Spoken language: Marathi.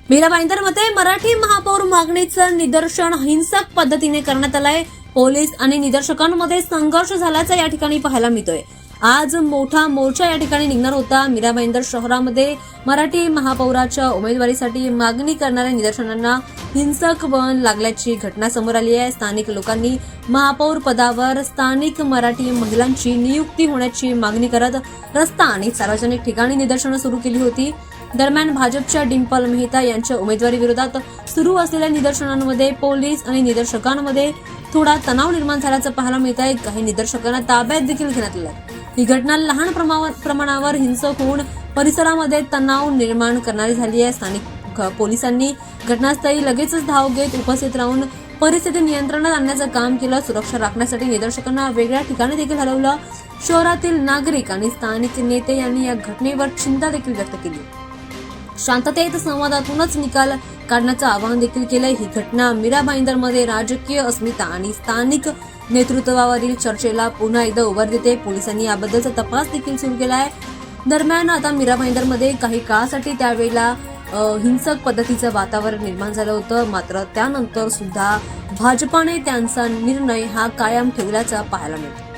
मीरा भाईंदरमध्ये मराठी महापौर मागणीचं निदर्शन हिंसक पद्धतीने करण्यात आलंय। पोलीस आणि निदर्शकांमध्ये संघर्ष झाल्याचं या ठिकाणी पाहायला मिळतोय। आज मोठा मोर्चा या ठिकाणी निघणार होता। मीरा भाईंदर शहरामध्ये मराठी महापौराच्या उमेदवारीसाठी मागणी करणाऱ्या निदर्शकांना हिंसक वळण लागल्याची घटना समोर आली आहे। स्थानिक लोकांनी महापौर पदावर स्थानिक मराठी महिलांची नियुक्ती होण्याची मागणी करत रस्ता आणि सार्वजनिक ठिकाणी निदर्शनं सुरू केली होती। दरम्यान भाजपच्या डिंपल मेहता यांच्या उमेदवारी विरोधात सुरू असलेल्या निदर्शनांमध्ये पोलीस आणि निदर्शकांमध्ये थोडा तणाव निर्माण झाल्याचं पाहायला मिळत आहे। काही निदर्शकांना ताब्यात देखील घेण्यात आलं। ही घटना लहान प्रमाणावर हिंसक होऊन परिसरामध्ये तणाव निर्माण करणारी झाली आहे। स्थानिक पोलिसांनी घटनास्थळी लगेचच धाव घेत उपस्थित राहून परिस्थिती नियंत्रणात आणण्याचं काम केलं। सुरक्षा राखण्यासाठी निदर्शकांना वेगळ्या ठिकाणी देखील हलवलं। शहरातील नागरिक आणि स्थानिक नेते यांनी या घटनेवर चिंता देखील व्यक्त केली। शांततेत संवादातूनच निकाल काढण्याचं आवाहन देखील केलंय। ही घटना मीरा भाईंदरमध्ये राजकीय अस्मिता आणि स्थानिक नेतृत्वावरील चर्चेला पुन्हा एकदा उभार देते। पोलिसांनी याबद्दलचा तपास देखील सुरू केला आहे। दरम्यान आता मीरा भाईंदरमध्ये काही काळासाठी त्यावेळेला हिंसक पद्धतीचं वातावरण निर्माण झालं होतं, मात्र त्यानंतर सुद्धा भाजपाने त्यांचा निर्णय हा कायम ठेवल्याचं पाहायला मिळतं।